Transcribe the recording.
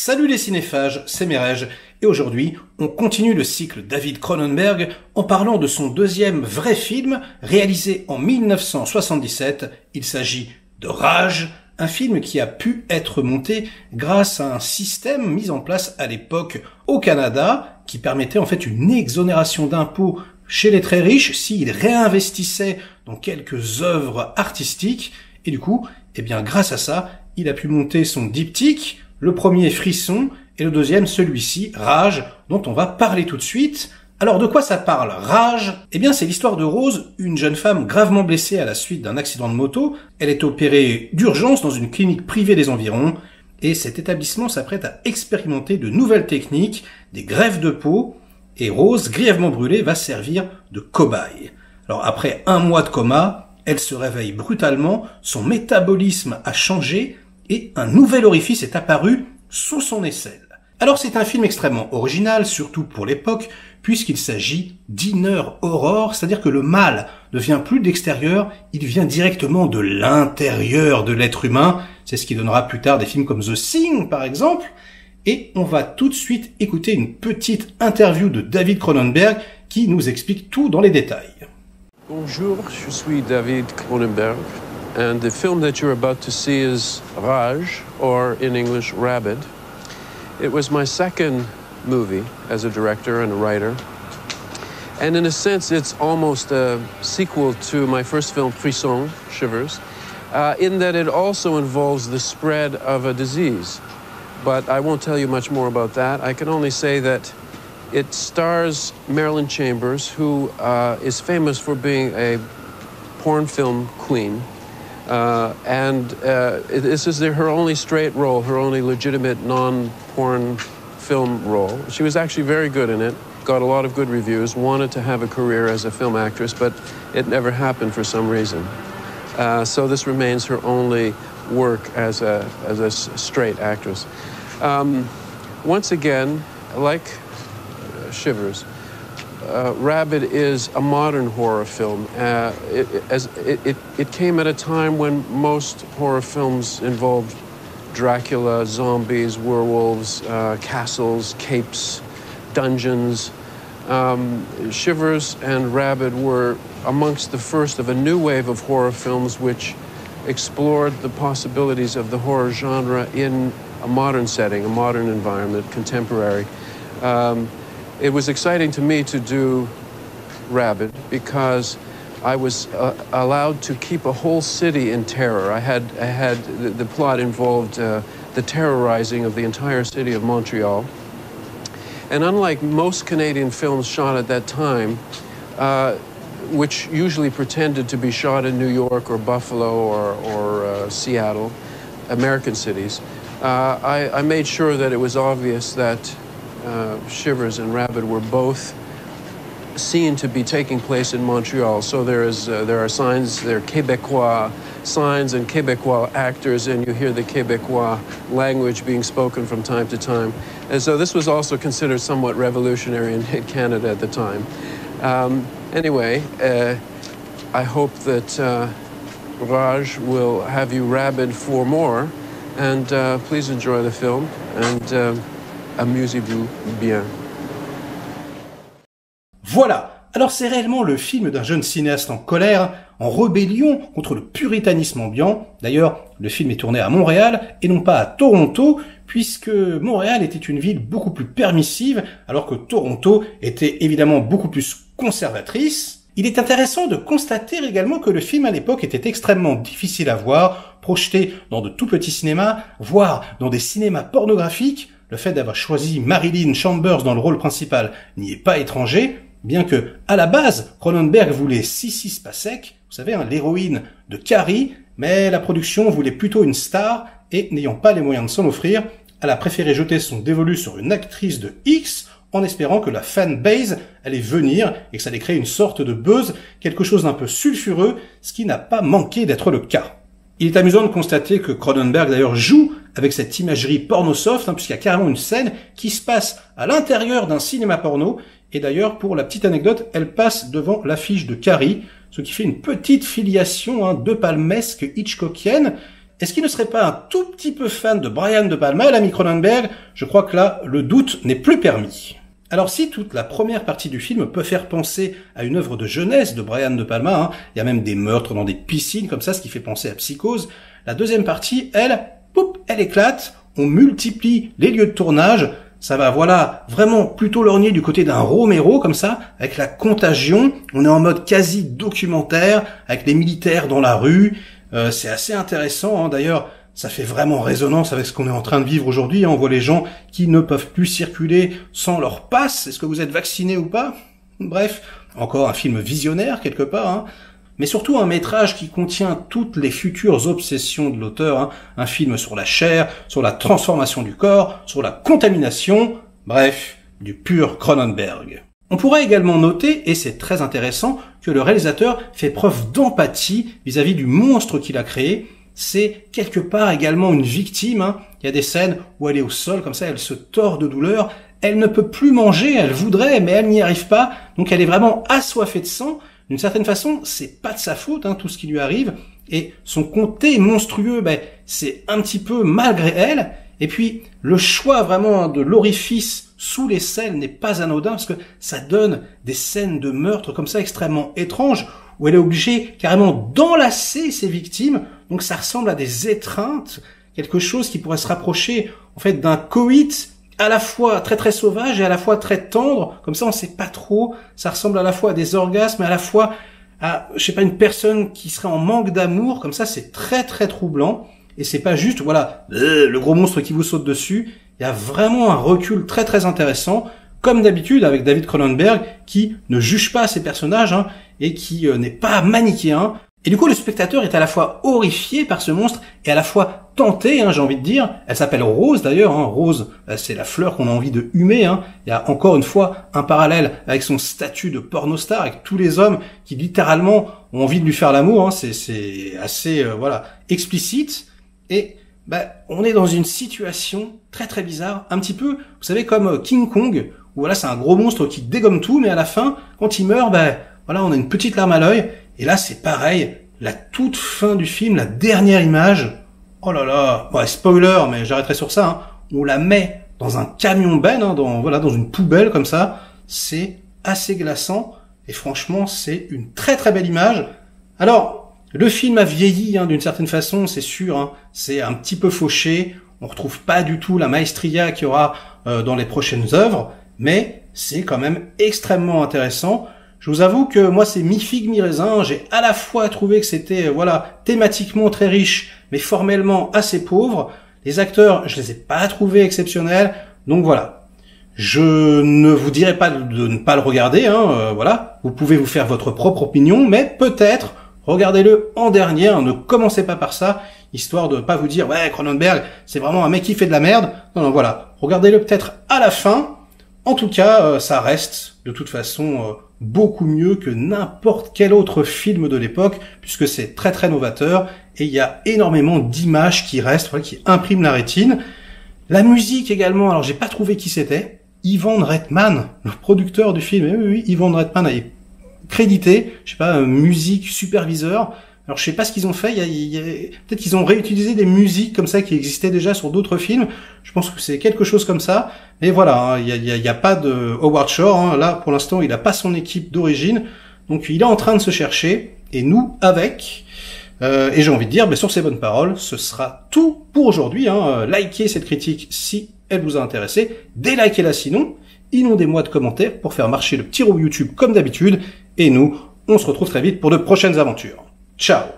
Salut les cinéphages, c'est Merej, et aujourd'hui, on continue le cycle David Cronenberg en parlant de son deuxième vrai film, réalisé en 1977. Il s'agit de Rage, un film qui a pu être monté grâce à un système mis en place à l'époque au Canada, qui permettait en fait une exonération d'impôts chez les très riches s'ils réinvestissaient dans quelques œuvres artistiques, et du coup, grâce à ça, il a pu monter son diptyque, le premier Frisson, et le deuxième, celui-ci, Rage, dont on va parler tout de suite. Alors de quoi ça parle, Rage? C'est l'histoire de Rose, une jeune femme gravement blessée à la suite d'un accident de moto. Elle est opérée d'urgence dans une clinique privée des environs, et cet établissement s'apprête à expérimenter de nouvelles techniques, des greffes de peau, et Rose, grièvement brûlée, va servir de cobaye. Alors après un mois de coma, elle se réveille brutalement, son métabolisme a changé, et un nouvel orifice est apparu sous son aisselle. Alors c'est un film extrêmement original, surtout pour l'époque, puisqu'il s'agit d'inner horror, c'est-à-dire que le mal ne vient plus de l'extérieur, il vient directement de l'intérieur de l'être humain. C'est ce qui donnera plus tard des films comme The Thing, par exemple. Et on va tout de suite écouter une petite interview de David Cronenberg qui nous explique tout dans les détails. Bonjour, je suis David Cronenberg. And the film that you're about to see is Rage, or in English, Rabid. It was my second movie as a director and a writer. And in a sense, it's almost a sequel to my first film, Frisson, Shivers, in that it also involves the spread of a disease. But I won't tell you much more about that. I can only say that it stars Marilyn Chambers, who is famous for being a porn film queen. This is her only straight role, her only legitimate non-porn film role. She was actually very good in it, got a lot of good reviews, wanted to have a career as a film actress, but it never happened for some reason. So this remains her only work as a straight actress. Once again, like Shivers, Rabid is a modern horror film. It came at a time when most horror films involved Dracula, zombies, werewolves, castles, capes, dungeons. Shivers and Rabid were amongst the first of a new wave of horror films which explored the possibilities of the horror genre in a modern setting, a modern environment, contemporary. It was exciting to me to do Rabid because I was allowed to keep a whole city in terror. The plot involved the terrorizing of the entire city of Montreal. And unlike most Canadian films shot at that time, which usually pretended to be shot in New York or Buffalo or Seattle, American cities, I made sure that it was obvious that Shivers and Rabid were both seen to be taking place in Montreal. So there are signs, there are Québécois signs and Québécois actors, and you hear the Québécois language being spoken from time to time. And so this was also considered somewhat revolutionary in Canada at the time. Anyway, I hope that Rage will have you rabid for more, and please enjoy the film, and amusez-vous bien. Voilà, alors c'est réellement le film d'un jeune cinéaste en colère, en rébellion contre le puritanisme ambiant. D'ailleurs, le film est tourné à Montréal et non pas à Toronto, puisque Montréal était une ville beaucoup plus permissive, alors que Toronto était évidemment beaucoup plus conservatrice. Il est intéressant de constater également que le film à l'époque était extrêmement difficile à voir, projeté dans de tout petits cinémas, voire dans des cinémas pornographiques. Le fait d'avoir choisi Marilyn Chambers dans le rôle principal n'y est pas étranger, bien que, à la base, Cronenberg voulait Sissy Spacek, vous savez, l'héroïne de Carrie, mais la production voulait plutôt une star, et n'ayant pas les moyens de s'en offrir, elle a préféré jeter son dévolu sur une actrice de X, en espérant que la fanbase allait venir et que ça allait créer une sorte de buzz, quelque chose d'un peu sulfureux, ce qui n'a pas manqué d'être le cas. Il est amusant de constater que Cronenberg d'ailleurs joue avec cette imagerie porno soft, puisqu'il y a carrément une scène qui se passe à l'intérieur d'un cinéma porno, et d'ailleurs pour la petite anecdote, elle passe devant l'affiche de Carrie, ce qui fait une petite filiation de palmesque hitchcockienne, est-ce qu'il ne serait pas un tout petit peu fan de Brian De Palma, l'ami Cronenberg? Je crois que là, le doute n'est plus permis. Alors si toute la première partie du film peut faire penser à une œuvre de jeunesse de Brian De Palma, il y a même des meurtres dans des piscines comme ça, ce qui fait penser à Psychose, la deuxième partie, elle éclate, on multiplie les lieux de tournage, ça va voilà vraiment plutôt lorgner du côté d'un Romero comme ça, avec la Contagion, on est en mode quasi documentaire, avec les militaires dans la rue, c'est assez intéressant d'ailleurs. Ça fait vraiment résonance avec ce qu'on est en train de vivre aujourd'hui. On voit les gens qui ne peuvent plus circuler sans leur passe. Est-ce que vous êtes vacciné ou pas? Bref, encore un film visionnaire quelque part. Mais surtout un métrage qui contient toutes les futures obsessions de l'auteur. Un film sur la chair, sur la transformation du corps, sur la contamination. Bref, du pur Cronenberg. On pourrait également noter, et c'est très intéressant, que le réalisateur fait preuve d'empathie vis-à-vis du monstre qu'il a créé. C'est quelque part également une victime. Il y a des scènes où elle est au sol, comme ça, elle se tord de douleur. Elle ne peut plus manger, elle voudrait, mais elle n'y arrive pas. Donc elle est vraiment assoiffée de sang. D'une certaine façon, c'est pas de sa faute, tout ce qui lui arrive. Et son comté monstrueux, c'est un petit peu malgré elle. Et puis, le choix vraiment de l'orifice sous les selles n'est pas anodin, parce que ça donne des scènes de meurtre comme ça extrêmement étranges, où elle est obligée carrément d'enlacer ses victimes. Donc ça ressemble à des étreintes, quelque chose qui pourrait se rapprocher en fait d'un coït à la fois très très sauvage et à la fois très tendre. Comme ça on sait pas trop, ça ressemble à la fois à des orgasmes et à la fois à, je sais pas, une personne qui serait en manque d'amour. Comme ça c'est très très troublant. Et c'est pas juste, voilà, le gros monstre qui vous saute dessus. Il y a vraiment un recul très très intéressant, comme d'habitude avec David Cronenberg, qui ne juge pas ses personnages et qui n'est pas manichéen. Et du coup, le spectateur est à la fois horrifié par ce monstre et à la fois tenté, j'ai envie de dire. Elle s'appelle Rose d'ailleurs. Rose, c'est la fleur qu'on a envie de humer. Il y a encore une fois un parallèle avec son statut de pornostar, avec tous les hommes qui littéralement ont envie de lui faire l'amour. C'est assez explicite. Et on est dans une situation très très bizarre, un petit peu, vous savez, comme King Kong, où voilà, c'est un gros monstre qui dégomme tout, mais à la fin, quand il meurt, voilà, on a une petite larme à l'œil. Et là, c'est pareil, la toute fin du film, la dernière image, oh là là, spoiler, mais j'arrêterai sur ça, on la met dans un camion-ben, dans une poubelle comme ça, c'est assez glaçant, et franchement, c'est une très très belle image. Alors, le film a vieilli d'une certaine façon, c'est sûr, c'est un petit peu fauché, on retrouve pas du tout la maestria qu'il y aura dans les prochaines œuvres, mais c'est quand même extrêmement intéressant. Je vous avoue que moi c'est mi-figue mi-raisin, j'ai à la fois trouvé que c'était thématiquement très riche, mais formellement assez pauvre. Les acteurs, je les ai pas trouvés exceptionnels, donc voilà. Je ne vous dirai pas de ne pas le regarder, vous pouvez vous faire votre propre opinion, mais peut-être regardez-le en dernier, ne commencez pas par ça, histoire de pas vous dire, ouais, Cronenberg, c'est vraiment un mec qui fait de la merde. Non, voilà. Regardez-le peut-être à la fin. En tout cas, ça reste, de toute façon, beaucoup mieux que n'importe quel autre film de l'époque, puisque c'est très très novateur, et il y a énormément d'images qui restent, qui impriment la rétine. La musique également, alors j'ai pas trouvé qui c'était. Ivan Reitman, le producteur du film. Oui, Ivan Reitman est crédité, je sais pas, musique superviseur. Alors je sais pas ce qu'ils ont fait, peut-être qu'ils ont réutilisé des musiques comme ça qui existaient déjà sur d'autres films. Je pense que c'est quelque chose comme ça. Mais voilà, il y a pas de Howard Shore, là pour l'instant, il a pas son équipe d'origine. Donc il est en train de se chercher et nous avec. Et j'ai envie de dire, sur ces bonnes paroles, ce sera tout pour aujourd'hui. Likez cette critique si elle vous a intéressé, délikez-la sinon, inondez-moi de commentaires pour faire marcher le petit robot YouTube comme d'habitude. Et nous, on se retrouve très vite pour de prochaines aventures. Ciao!